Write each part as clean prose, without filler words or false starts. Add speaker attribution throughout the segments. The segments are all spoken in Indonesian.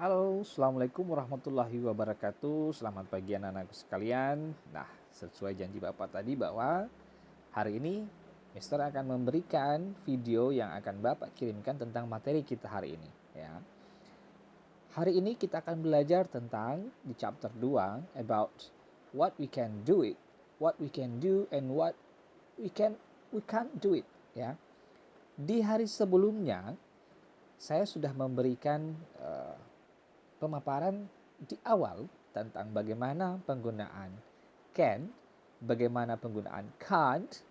Speaker 1: Halo, Assalamualaikum warahmatullahi wabarakatuh. Selamat pagi anak-anakku sekalian. Nah, sesuai janji Bapak tadi bahwa hari ini Mister akan memberikan video yang akan Bapak kirimkan tentang materi kita hari ini. Ya. Hari ini kita akan belajar tentang di chapter 2 about what we can do it, what we can do and what we can't do it. Ya. Di hari sebelumnya saya sudah memberikan pemaparan di awal tentang bagaimana penggunaan can, bagaimana penggunaan can't,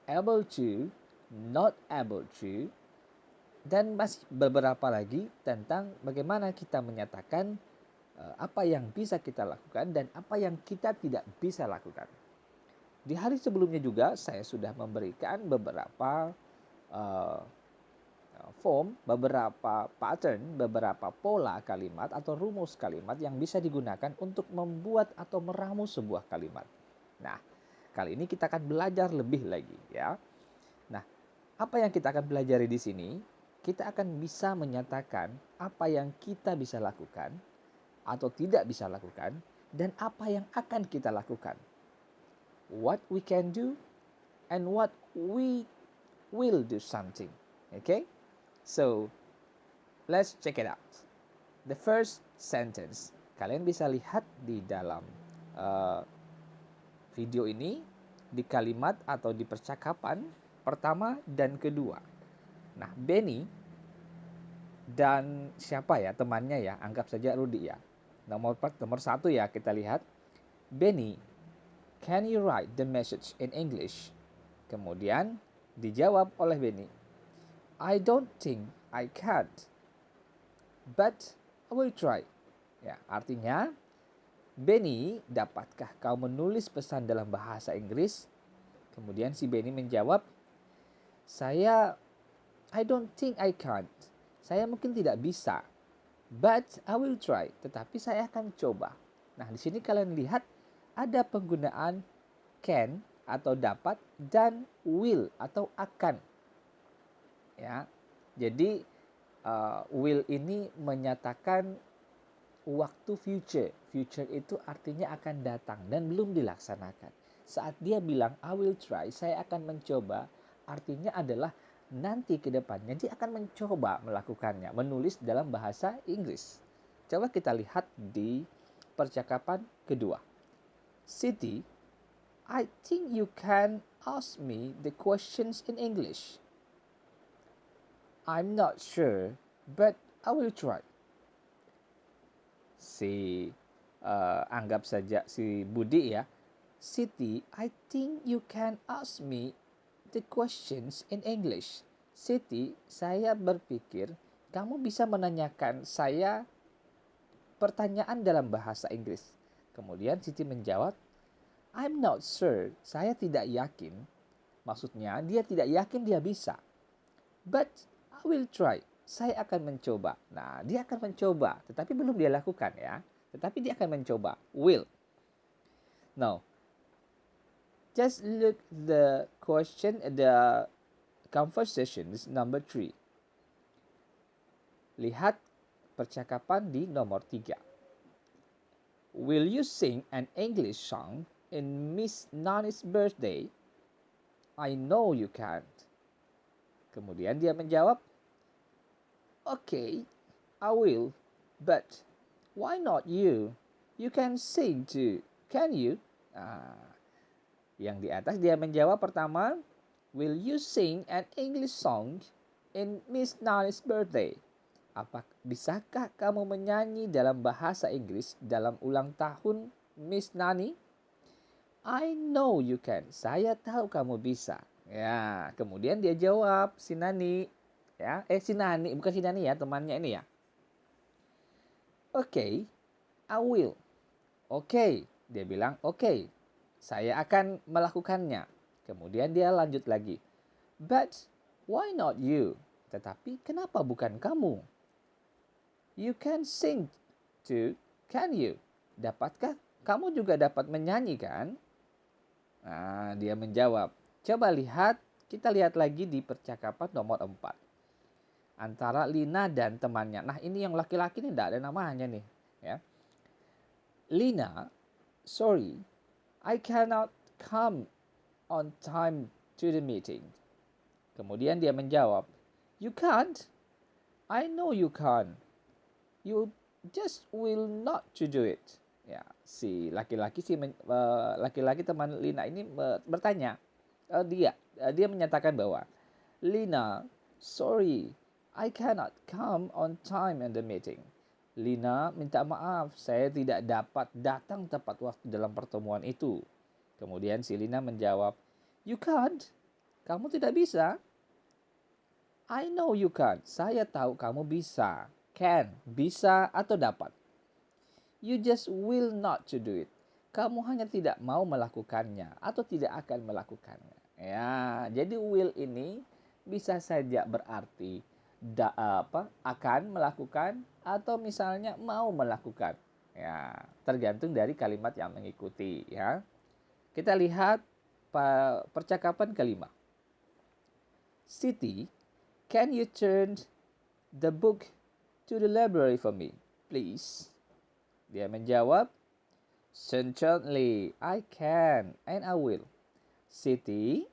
Speaker 1: able to, not able to, dan masih beberapa lagi tentang bagaimana kita menyatakan apa yang bisa kita lakukan dan apa yang kita tidak bisa lakukan. Di hari sebelumnya juga saya sudah memberikan beberapa form, beberapa pattern, beberapa pola kalimat atau rumus kalimat yang bisa digunakan untuk membuat atau meramu sebuah kalimat. Nah, kali ini kita akan belajar lebih lagi ya. Nah, apa yang kita akan pelajari di sini? Kita akan bisa menyatakan apa yang kita bisa lakukan atau tidak bisa lakukan dan apa yang akan kita lakukan. What we can do and what we will do something. Okay? So, let's check it out. The first sentence. Kalian bisa lihat di dalam video ini di kalimat atau di percakapan pertama dan kedua. Nah, Benny dan siapa ya temannya ya? Anggap saja Rudy ya. Nomor satu ya kita lihat. Benny, can you write the message in English? Kemudian dijawab oleh Benny, I don't think I can, but I will try. Ya, artinya, Benny, dapatkah kau menulis pesan dalam bahasa Inggris? Kemudian si Benny menjawab, I don't think I can. Saya mungkin tidak bisa, but I will try. Tetapi saya akan coba. Nah, di sini kalian lihat ada penggunaan can atau dapat dan will atau akan. Ya, jadi will ini menyatakan waktu future. Future itu artinya akan datang dan belum dilaksanakan. Saat dia bilang I will try, saya akan mencoba, artinya adalah nanti ke depannya dia akan mencoba melakukannya, menulis dalam bahasa Inggris. Coba kita lihat di percakapan kedua. Siti, I think you can ask me the questions in English. I'm not sure, but I will try. Anggap saja si Budi ya. Siti, I think you can ask me the questions in English. Siti, saya berpikir kamu bisa menanyakan saya pertanyaan dalam bahasa Inggris. Kemudian Siti menjawab, I'm not sure, saya tidak yakin. Maksudnya dia tidak yakin dia bisa. But I will try. Saya akan mencoba. Nah, dia akan mencoba, tetapi belum dia lakukan ya. Tetapi dia akan mencoba. Will. Now, just look the conversation is number 3. Lihat percakapan di nomor 3. Will you sing an English song in Miss Nani's birthday? I know you can't. Kemudian dia menjawab, okay, I will, but why not you? You can sing too, can you? Yang di atas dia menjawab pertama, will you sing an English song in Miss Nani's birthday? Bisakah kamu menyanyi dalam bahasa Inggris dalam ulang tahun Miss Nani? I know you can. Saya tahu kamu bisa. Ya, kemudian dia jawab si Nani. Ya, si Nani, bukan si Nani ya, temannya ini ya. Okay, I will. Okay, dia bilang okay, saya akan melakukannya. Kemudian dia lanjut lagi. But why not you? Tetapi kenapa bukan kamu? You can sing too, can you? Dapatkah kamu juga dapat menyanyi kan? Nah, dia menjawab. Coba lihat, kita lihat lagi di percakapan nomor 4. antara Lina dan temannya. Nah, ini yang laki-laki ini tidak ada namanya nih, ya. Lina, sorry, I cannot come on time to the meeting. Kemudian dia menjawab, you can't? I know you can't. You just will not to do it. Ya, si laki-laki teman Lina ini bertanya, dia menyatakan bahwa Lina, sorry, I cannot come on time in the meeting. Lina minta maaf, saya tidak dapat datang tepat waktu dalam pertemuan itu. Kemudian si Lina menjawab, you can't? Kamu tidak bisa? I know you can't. Saya tahu kamu bisa. Can, bisa atau dapat. You just will not to do it. Kamu hanya tidak mau melakukannya atau tidak akan melakukannya. Ya, jadi will ini bisa saja berarti akan melakukan atau misalnya mau melakukan. Ya, tergantung dari kalimat yang mengikuti, ya. Kita lihat percakapan kelima. Siti, can you turn the book to the library for me, please? Dia menjawab, certainly, I can and I will. Siti,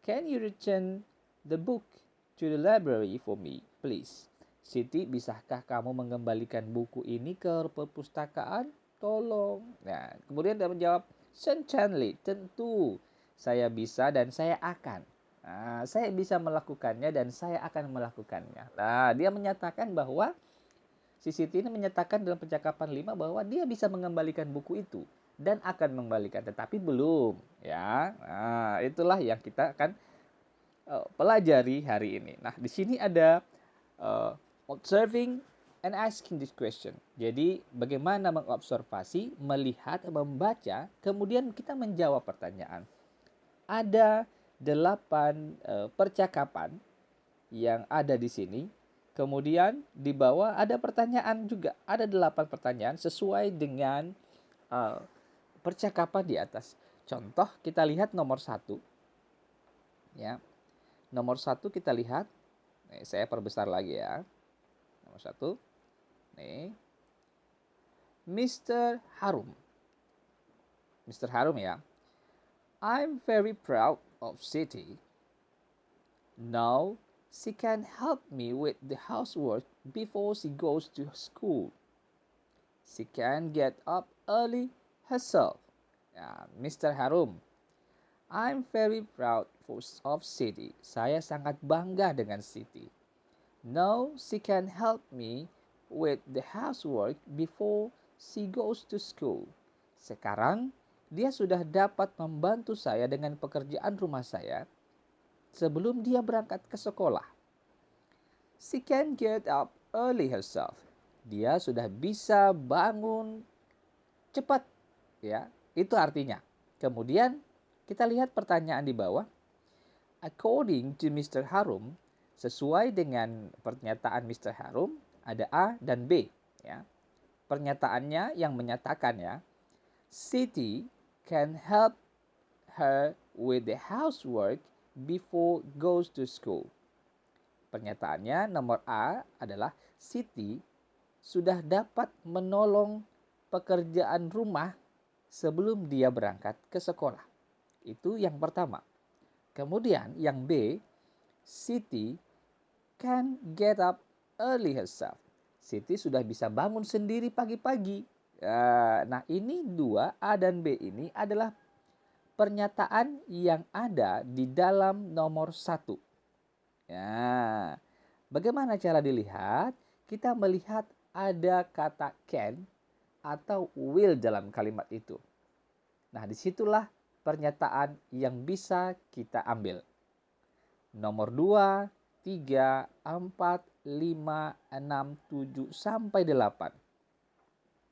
Speaker 1: can you return the book to the library for me, please? Siti, bisakah kamu mengembalikan buku ini ke perpustakaan? Tolong. Nah, kemudian dia menjawab, certainly, tentu. Saya bisa dan saya akan. Nah, saya bisa melakukannya dan saya akan melakukannya. Nah, dia menyatakan bahwa si Siti ini menyatakan dalam percakapan 5 bahwa dia bisa mengembalikan buku itu dan akan mengembalikan, tetapi belum, ya. Nah, itulah yang kita akan pelajari hari ini. Nah, di sini ada observing and asking this question. Jadi, bagaimana mengobservasi, melihat, membaca, kemudian kita menjawab pertanyaan. Ada 8 percakapan yang ada di sini. Kemudian di bawah ada pertanyaan juga. Ada 8 pertanyaan sesuai dengan percakapan di atas. Contoh kita lihat nomor 1. Ya. Nomor 1 kita lihat. Nih, saya perbesar lagi ya. Nomor 1. Nih. Mr. Harum. Mr. Harum ya. I'm very proud of Siti. Now she can help me with the housework before she goes to school. She can get up early herself. Ya, Mr. Harum, I'm very proud of Siti. Saya sangat bangga dengan Siti. Now she can help me with the housework before she goes to school. Sekarang dia sudah dapat membantu saya dengan pekerjaan rumah saya sebelum dia berangkat ke sekolah. She can get up early herself. Dia sudah bisa bangun cepat, ya. Itu artinya. Kemudian kita lihat pertanyaan di bawah. According to Mr. Harum, sesuai dengan pernyataan Mr. Harum, ada A dan B, ya. Pernyataannya yang menyatakan ya, Siti can help her with the housework before goes to school. Pernyataannya nomor A adalah Siti sudah dapat menolong pekerjaan rumah sebelum dia berangkat ke sekolah. Itu yang pertama. Kemudian yang B, Siti can get up early herself. Siti sudah bisa bangun sendiri pagi-pagi. Nah, ini 2, A dan B ini adalah pernyataan yang ada di dalam nomor 1. Ya, bagaimana cara dilihat? Kita melihat ada kata can atau will dalam kalimat itu. Nah, disitulah pernyataan yang bisa kita ambil. Nomor 2, 3, 4, 5, 6, 7, sampai 8.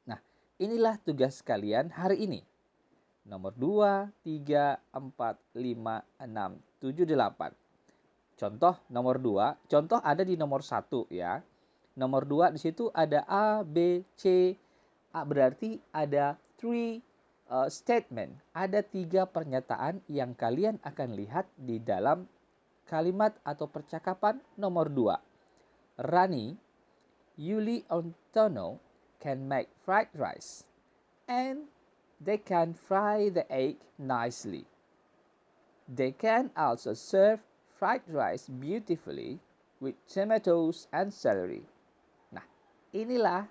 Speaker 1: Nah, inilah tugas kalian hari ini. Nomor 2, 3, 4, 5, 6, 7, 8. Contoh nomor 2, contoh ada di nomor 1 ya. Nomor 2 di situ ada A, B, C. A berarti ada 3 statement. Ada 3 pernyataan yang kalian akan lihat di dalam kalimat atau percakapan nomor 2. Rani, Yuli, and Tono can make fried rice, and they can fry the egg nicely. They can also serve fried rice beautifully with tomatoes and celery. Nah, inilah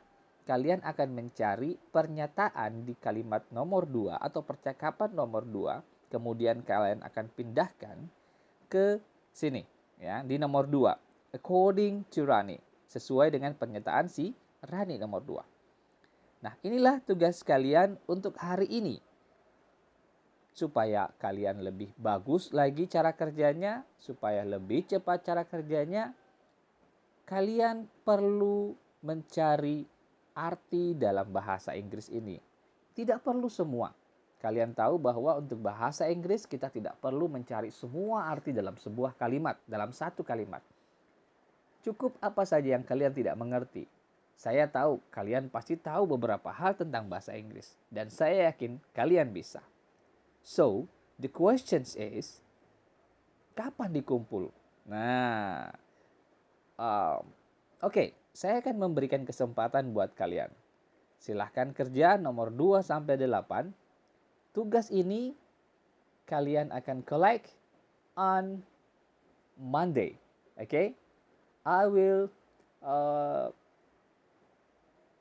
Speaker 1: kalian akan mencari pernyataan di kalimat nomor 2 atau percakapan nomor 2, kemudian kalian akan pindahkan ke sini ya, di nomor 2. According to Rani, sesuai dengan pernyataan si Rani nomor 2. Nah, inilah tugas kalian untuk hari ini. Supaya kalian lebih bagus lagi cara kerjanya, supaya lebih cepat cara kerjanya, kalian perlu mencari arti dalam bahasa Inggris ini. Tidak perlu semua. Kalian tahu bahwa untuk bahasa Inggris kita tidak perlu mencari semua arti dalam sebuah kalimat, dalam satu kalimat. Cukup apa saja yang kalian tidak mengerti. Saya tahu kalian pasti tahu beberapa hal tentang bahasa Inggris, dan saya yakin kalian bisa. So, the question is, kapan dikumpul? Nah, oke, saya akan memberikan kesempatan buat kalian. Silahkan kerja nomor 2 sampai 8. Tugas ini kalian akan collect on Monday. Okay?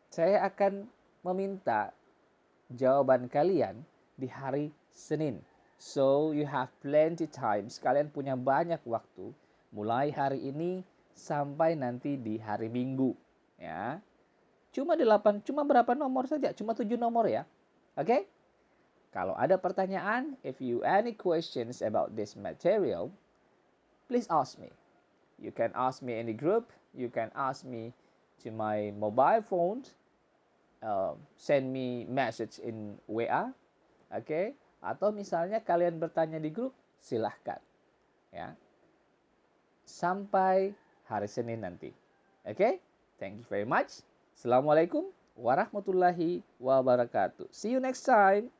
Speaker 1: Saya akan meminta jawaban kalian di hari Senin. So you have plenty times. Kalian punya banyak waktu mulai hari ini sampai nanti di hari Minggu, ya. Cuma berapa nomor saja? Cuma 7 nomor ya. Oke? Kalau ada pertanyaan, if you any questions about this material, please ask me. You can ask me in the group, you can ask me to my mobile phone, send me message in WA, oke? Atau misalnya kalian bertanya di grup, silahkan, ya. Sampai hari Senin nanti, oke? Thank you very much. Assalamualaikum warahmatullahi wabarakatuh. See you next time.